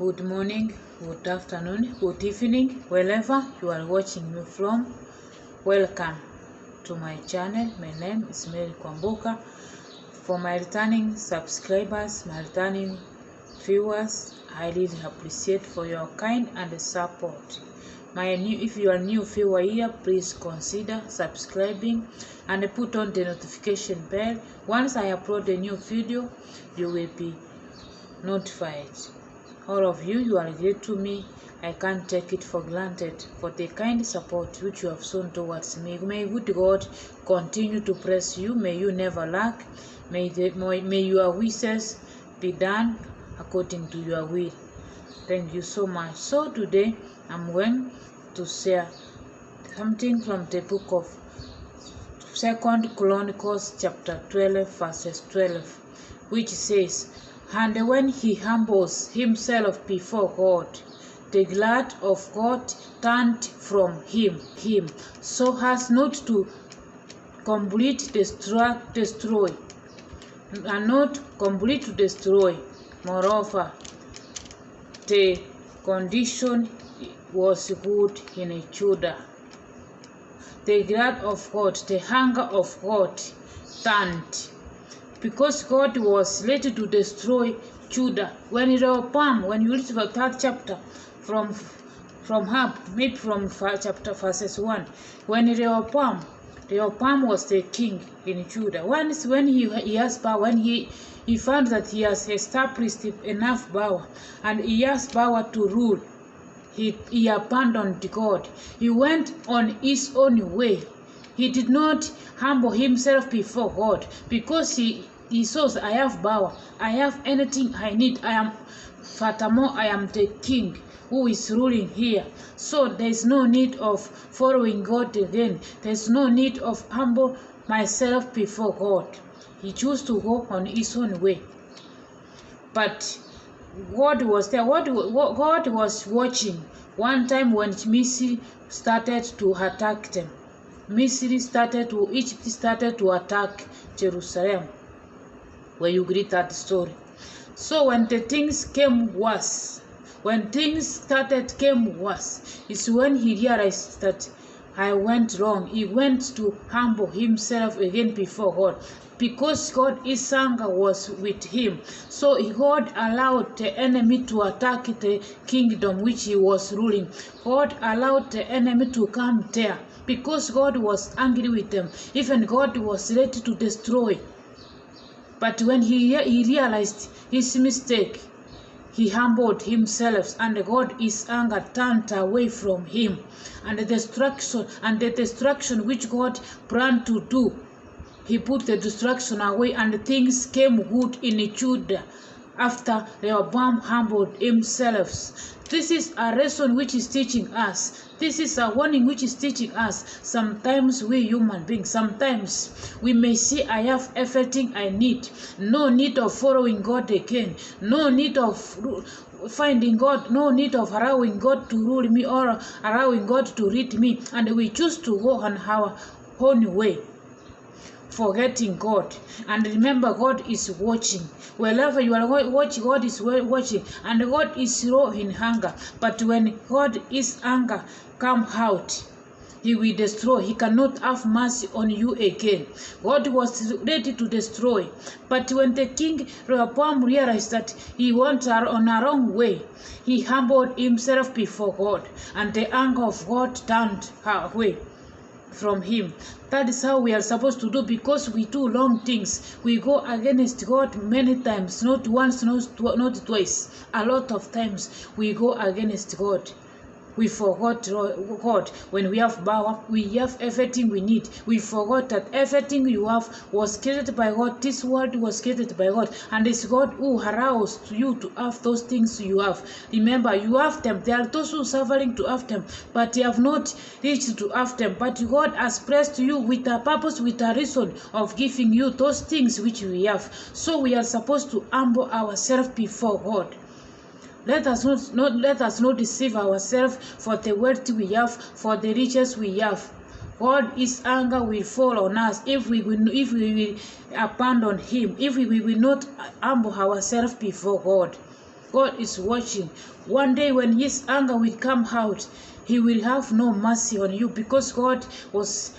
Good morning, good afternoon, good evening, wherever you are watching me from. Welcome to my channel. My name is Mary Kwamboka. For my returning subscribers, my returning viewers, I really appreciate for your kind and support. If you are new viewer here, please consider subscribing and put on the notification bell. Once I upload a new video, you will be notified. All of you are great to me. I can't take it for granted for the kind support which you have shown towards me. May good God continue to bless you. May you never lack. May your wishes be done according to your will. Thank you so much. So today I'm going to share something from the book of 2 Chronicles chapter 12 verses 12, which says, "And when he humbles himself before God, the wrath of God turned from him, so as not to complete destroy, and not complete to destroy. Moreover, the condition was good in Judah. The wrath of God, the hunger of God turned." Because God was ready to destroy Judah. When Rehoboam, when you read the third chapter from chapter verses 1, when Rehoboam was the king in Judah. Once when he has power, when he found that he has established enough power and he has power to rule, he abandoned God. He went on his own way. He did not humble himself before God because he says, "I have power, I have anything I need. Furthermore, I am the king who is ruling here. So there is no need of following God again. There is no need of humble myself before God." He chose to go on his own way. But God was there. God was watching. One time when Misri started to attack them, Egypt started to attack Jerusalem, where you read that story. So when the things came worse, is when he realized that I went wrong. He went to humble himself again before God, because God's anger was with him. So God allowed the enemy to attack the kingdom which he was ruling. God allowed the enemy to come there because God was angry with them. Even God was ready to destroy. But when he realized his mistake, he humbled himself, and God's anger turned away from him. And the destruction which God planned to do, he put the destruction away, and things came good in Judah after Rehoboam humbled himself. This is a lesson which is teaching us. This is a warning which is teaching us. Sometimes we human beings, sometimes we may say, "I have everything I need. No need of following God again. No need of finding God. No need of allowing God to rule me or allowing God to lead me." And we choose to go on our own way, forgetting God. And remember, God is watching. Wherever you are watching, God is watching, and God is slow in anger. But when God's anger comes out, he will destroy. He cannot have mercy on you again. God was ready to destroy. But when the king Rehoboam realized that he went on a wrong way, he humbled himself before God, and the anger of God turned away from him. That is how we are supposed to do, because we do wrong things. We go against God many times, not once, not twice. A lot of times we go against God. We forgot God. When we have power, we have everything we need. We forgot that everything you have was created by God. This world was created by God, and it's God who allows you to have those things you have. Remember, you have them. There are those who are suffering to have them, but they have not reached to have them. But God has blessed you with a purpose, with a reason of giving you those things which we have. So we are supposed to humble ourselves before God. Let us not deceive ourselves for the wealth we have, for the riches we have. God's anger will fall on us if we will abandon him, if we will not humble ourselves before God. God is watching. One day when his anger will come out, he will have no mercy on you, because God was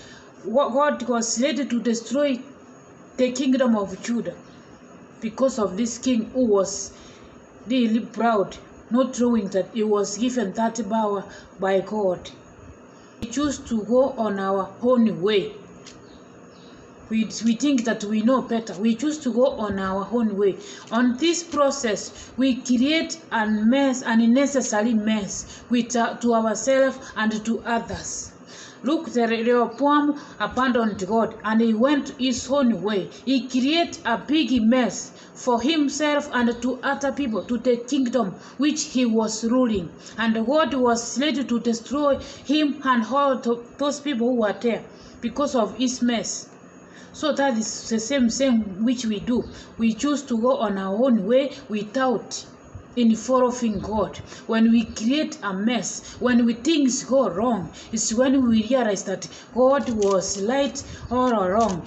ready to destroy the kingdom of Judah because of this king who was really proud, not knowing that he was given that power by God. We choose to go on our own way. We think that we know better. We choose to go on our own way. On this process, we create a mess, an unnecessary mess to ourselves and to others. Look, the Rehoboam abandoned God and he went his own way. He created a big mess for himself and to other people, to the kingdom which he was ruling. And God was ready to destroy him and all those people who were there because of his mess. So that is the same which we do. We choose to go on our own way without in following God. When we create a mess, when things go wrong, it's when we realize that God was right all along.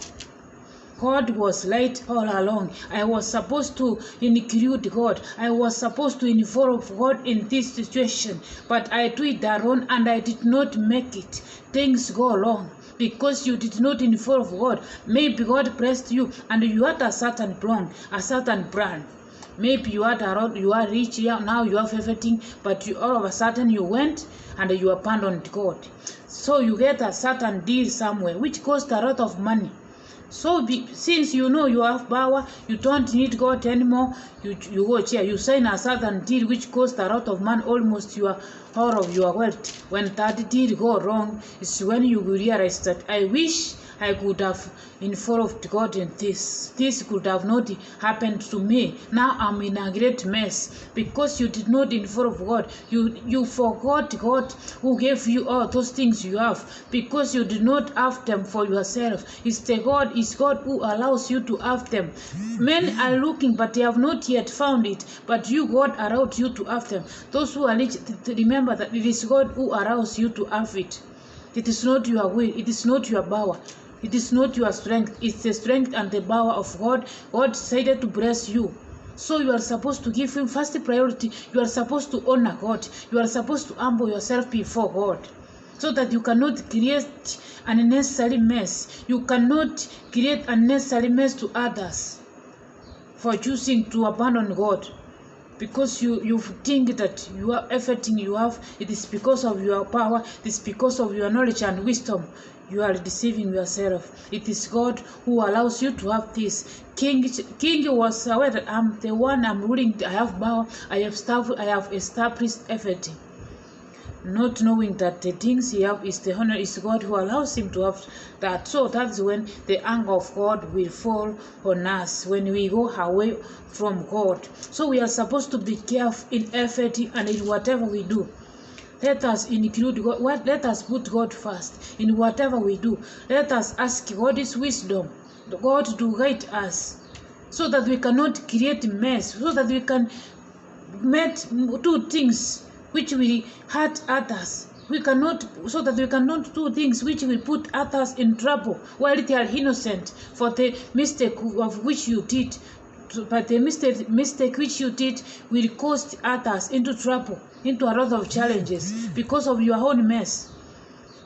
God was right all along. I was supposed to include God. I was supposed to involve God in this situation, but I do it alone and I did not make it. Things go wrong because you did not involve God. Maybe God blessed you and you had a certain plan, a certain plan. Maybe you are rich here, now you have everything, but all of a sudden you went and you abandoned God. So you get a certain deal somewhere which cost a lot of money. So since you know you have power, you don't need God anymore, you go here, you sign a certain deal which cost a lot of money, almost all of your wealth. When that deal go wrong, it's when you realize that I wish I could have involved God in this. This could have not happened to me. Now I'm in a great mess because you did not involve God. You forgot God who gave you all those things you have because you did not have them for yourself. It's God who allows you to have them. Men are looking, but they have not yet found it. But God allowed you to have them. Those who are rich, remember that it is God who allows you to have it. It is not your will. It is not your power. It is not your strength. It's the strength and the power of God. God decided to bless you. So you are supposed to give him first priority. You are supposed to honor God. You are supposed to humble yourself before God, so that you cannot create an unnecessary mess. You cannot create unnecessary mess to others for choosing to abandon God. Because you think that you are everything you have, it is because of your power, it is because of your knowledge and wisdom. You are deceiving yourself. It is God who allows you to have this. King was aware that I'm the one, I'm ruling, I have power, I have established everything. Not knowing that the things he have is the honor is God who allows him to have that. So that's when the anger of God will fall on us, when we go away from God. So we are supposed to be careful in everything and in whatever we do. Let us include God. Let us put God first in whatever we do. Let us ask God's wisdom, God to guide us, so that we cannot create mess, so that we can do things which will hurt others. So that we cannot do things which will put others in trouble while they are innocent for the mistake of which you did. But the mistake which you did will cost others into trouble, into a lot of challenges because of your own mess.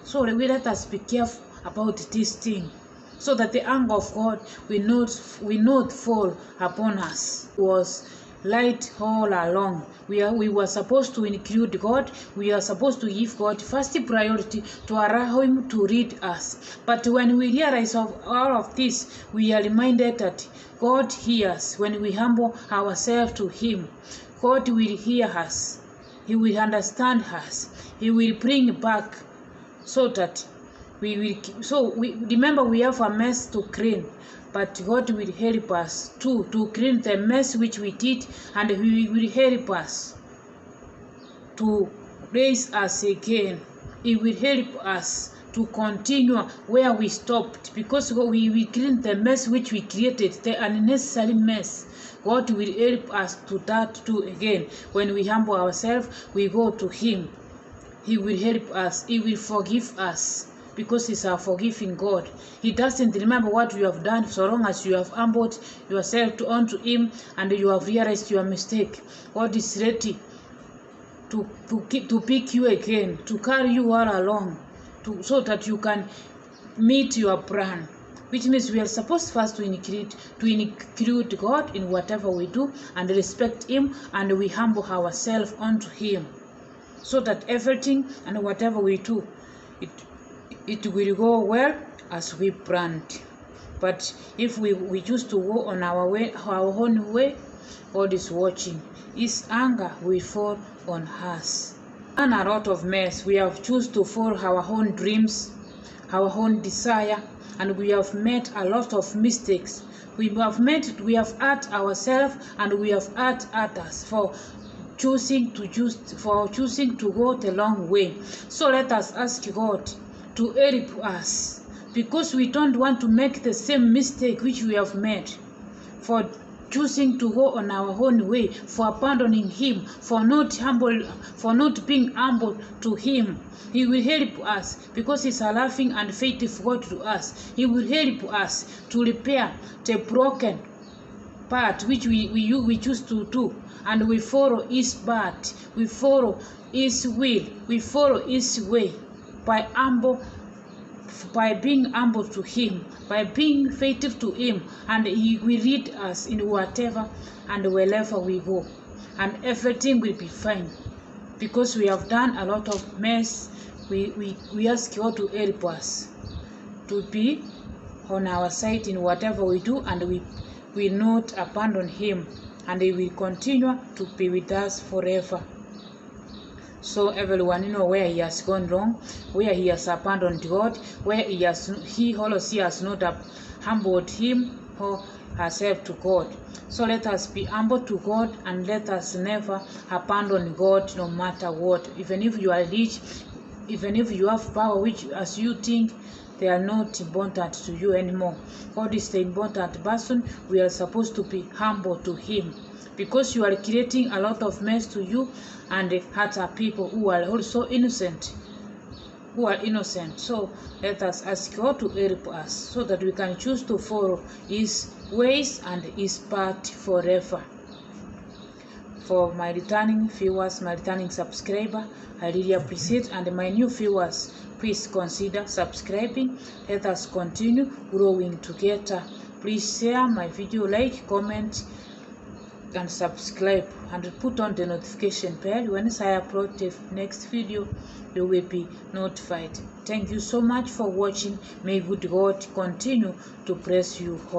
So let us be careful about this thing, so that the anger of God will not fall upon us. It was light all along. We were supposed to include God. We are supposed to give God first priority to allow him to lead us. But when we realize of all of this, we are reminded that God hears when we humble ourselves to him. God will hear us. He will understand us. He will bring back, so that we will. Remember, we have a mess to clean, but God will help us to clean the mess which we did, and He will help us to raise us again. He will help us to continue where we stopped, because we will clean the mess which we created, the unnecessary mess. God will help us to that too again. When we humble ourselves, we go to Him. He will help us. He will forgive us. because He's our forgiving God. He doesn't remember what you have done so long as you have humbled yourself unto Him and you have realized your mistake. God is ready to pick you again, to carry you all along, so that you can meet your plan. Which means we are supposed first to include God in whatever we do and respect Him, and we humble ourselves unto Him, so that everything and whatever we do, it will go well as we planned. But if we choose to go on our own way, God is watching. His anger will fall on us. And a lot of mess. We have chosen to follow our own dreams, our own desire, and we have made a lot of mistakes. We have hurt ourselves and we have hurt others for choosing to go the long way. So let us ask God to help us, because we don't want to make the same mistake which we have made, for choosing to go on our own way, for abandoning Him, for not being humble to Him. He will help us, because He's a loving and faithful God to us. He will help us to repair the broken part which we choose to do, and we follow His path, we follow His will, we follow His way by being humble to Him, by being faithful to Him, and He will lead us in whatever and wherever we go, and everything will be fine. Because we have done a lot of mess, we ask God to help us to be on our side in whatever we do, and we will not abandon Him, and He will continue to be with us forever. So everyone, where he has gone wrong, where he has abandoned God, where he or she has not humbled him or herself to God. So let us be humble to God, and let us never abandon God no matter what. Even if you are rich, even if you have power which as you think they are not important to you anymore, God is the important person. We are supposed to be humble to Him, because you are creating a lot of mess to you and other people who are also innocent. So let us ask God to help us, so that we can choose to follow His ways and His path forever. For my returning viewers, my returning subscriber, I really appreciate, and my new viewers, please consider subscribing. Let us continue growing together. Please share my video, like, comment, and subscribe, and put on the notification bell. Once I upload the next video, you will be notified. Thank you so much for watching. May good God continue to bless you all.